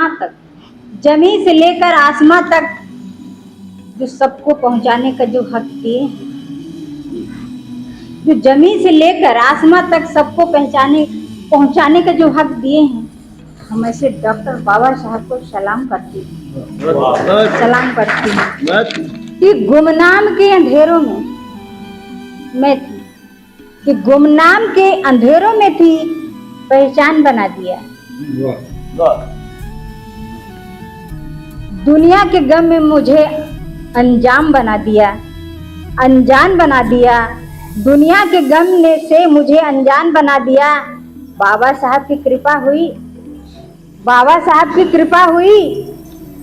जहां तक, जमीन से लेकर आसमां तक जो सबको पहुंचाने का जो हक दिए, जो जमीन से लेकर आसमां तक सबको पहुंचाने का जो हक दिए हैं, हम ऐसे डॉक्टर बाबा साहब को सलाम करती हूँ कि गुमनाम के अंधेरों में मैं थी, कि गुमनाम के अंधेरों में थी, पहचान बना दिया। दुनिया के गम में मुझे अनजान बना दिया। दुनिया के गम ने से मुझे अनजान बना दिया। बाबा साहब की कृपा हुई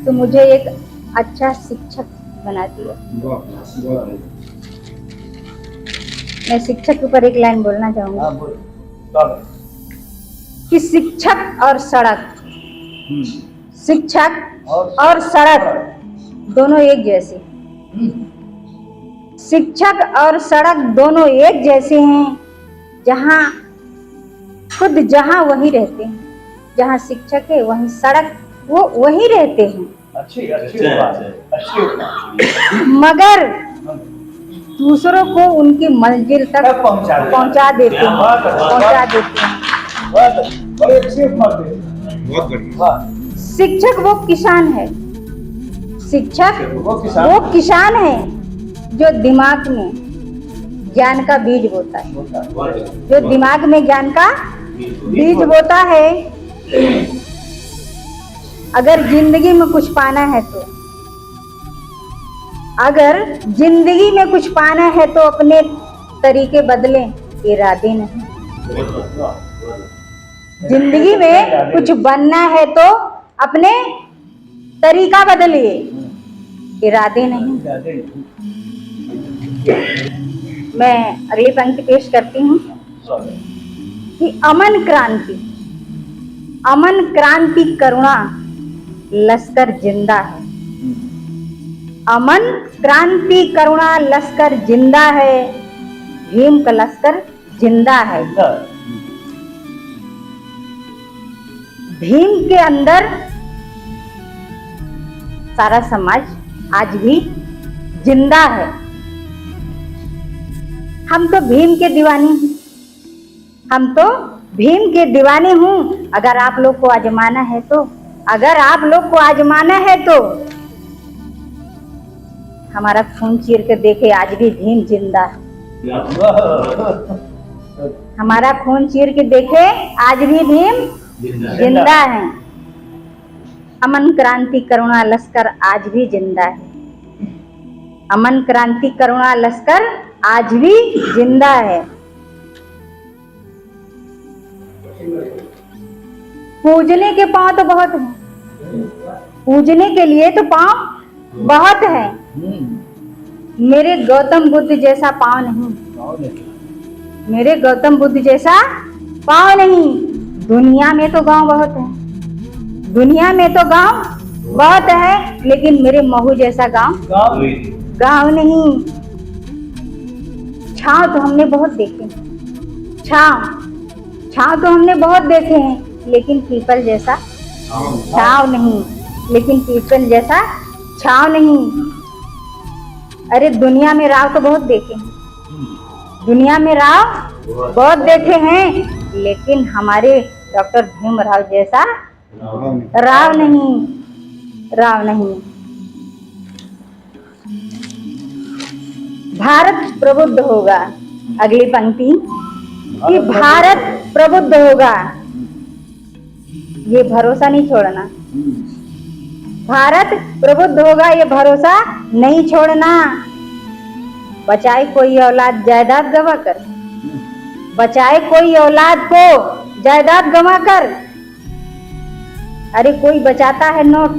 तो मुझे एक अच्छा शिक्षक बना दिया। मैं शिक्षक के ऊपर एक लाइन बोलना चाहूंगी कि शिक्षक और सड़क दोनों एक जैसे, शिक्षक और सड़क दोनों एक जैसे हैं। जहाँ वही रहते हैं, जहाँ शिक्षक है वहीं सड़क वो वही रहते हैं। अच्छी मगर दूसरों को उनकी मंजिल तक पहुंचा देते हैं। बहुत बढ़िया। शिक्षक वो किसान है, वो किसान है जो दिमाग में ज्ञान का बीज बोता है, जो दिमाग में ज्ञान का बीज बोता है। अगर जिंदगी में कुछ पाना है तो अपने तरीके बदलें, इरादे नहीं। जिंदगी में कुछ बनना है तो अपने तरीका बदलिए, इरादे नहीं। मैं अगली पंक्ति पेश करती हूँ कि अमन क्रांति करुणा लश्कर जिंदा है। अमन क्रांति करुणा लश्कर जिंदा है, भीम का लश्कर जिंदा है। भीम के अंदर सारा समाज आज भी जिंदा है। हम तो भीम के दीवाने हूँ। अगर आप लोग को आजमाना है तो हमारा खून चीर के देखे, आज भी भीम जिंदा है। हमारा खून चीर के देखे, आज भी भीम जिंदा है। अमन क्रांति करुणा लश्कर आज भी जिंदा है। अमन क्रांति करुणा लश्कर आज भी जिंदा है। पूजने के पांव तो बहुत हैं, पूजने के लिए तो पांव बहुत हैं। मेरे गौतम बुद्ध जैसा पांव नहीं, मेरे गौतम बुद्ध जैसा पांव नहीं। दुनिया में तो गांव बहुत है, दुनिया में तो गांव बहुत है, लेकिन मेरे महू जैसा गांव नहीं। छांव तो हमने बहुत देखे, छांव तो हमने बहुत देखे हैं, लेकिन पीपल जैसा छांव नहीं, लेकिन पीपल जैसा छांव नहीं। अरे दुनिया में राव तो बहुत देखे हैं, दुनिया में राव बहुत देखे हैं, लेकिन हमारे डॉक्टर भीमराव जैसा राव नहीं। भारत प्रबुद्ध होगा। अगली पंक्ति कि भारत प्रबुद्ध होगा, ये भरोसा नहीं छोड़ना। भारत प्रबुद्ध होगा, ये भरोसा नहीं छोड़ना। बचाए कोई औलाद जायदाद गवा कर, बचाए कोई औलाद को जायदाद गवा कर। अरे कोई बचाता है नोट,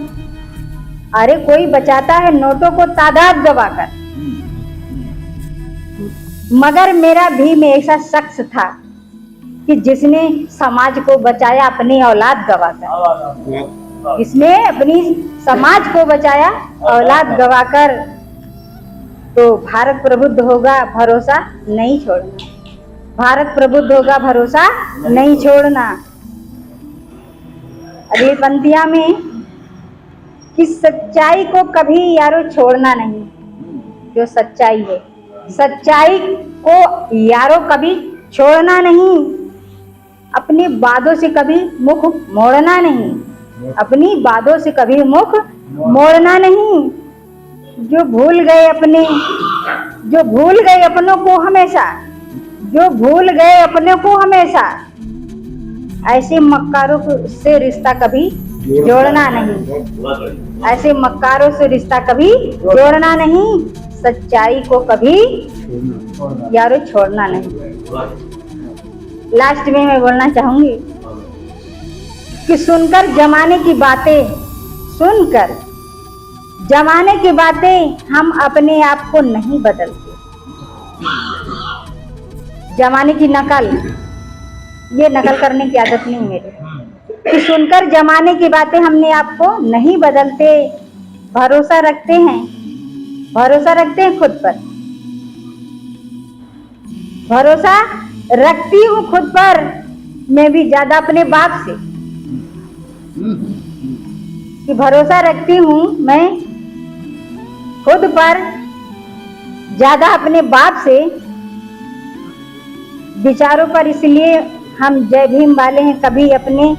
अरे कोई बचाता है नोटों को तादाद गवा कर। मगर मेरा भीम ऐसा शख्स था कि जिसने समाज को बचाया अपनी औलाद गवाकर, इसने अपनी समाज को बचाया औलाद गवाकर। तो भारत प्रबुद्ध होगा, भरोसा नहीं छोड़ना। भारत प्रबुद्ध होगा, भरोसा नहीं छोड़ना। अगली पंक्तियां में कि सच्चाई को कभी यारो छोड़ना नहीं। जो सच्चाई है, सच्चाई को यारो कभी छोड़ना नहीं। अपनी बातों से कभी मुख मोड़ना नहीं, अपनी बातों से कभी मुख मोड़ना नहीं। जो भूल गए अपनों को हमेशा, जो भूल गए अपनों को हमेशा, ऐसे मक्कारों से रिश्ता कभी जोड़ना नहीं। ऐसे मक्कारों से रिश्ता कभी जोड़ना नहीं। सच्चाई को कभी यारो छोड़ना नहीं। लास्ट में मैं बोलना चाहूंगी कि सुनकर जमाने की बातें, सुनकर जमाने की बातें हम अपने आप को नहीं बदलते। जमाने की नकल, ये नकल करने की आदत नहीं मेरी। कि सुनकर जमाने की बातें हमने आपको नहीं बदलते। भरोसा रखते हैं, भरोसा रखते हैं खुद पर। भरोसा रखती हूँ खुद पर, मैं भी ज्यादा अपने बाप से। कि भरोसा रखती हूँ मैं खुद पर ज्यादा अपने बाप से, विचारों पर। इसलिए हम जय भीम वाले हैं, कभी अपने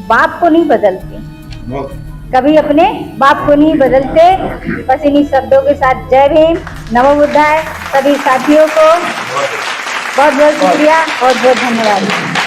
बाप को नहीं बदलते, कभी अपने बाप को नहीं बदलते। बस इन्हीं शब्दों के साथ जय भीम, नमो बुद्धाय। सभी साथियों को बहुत बहुत शुक्रिया, बहुत बहुत धन्यवाद।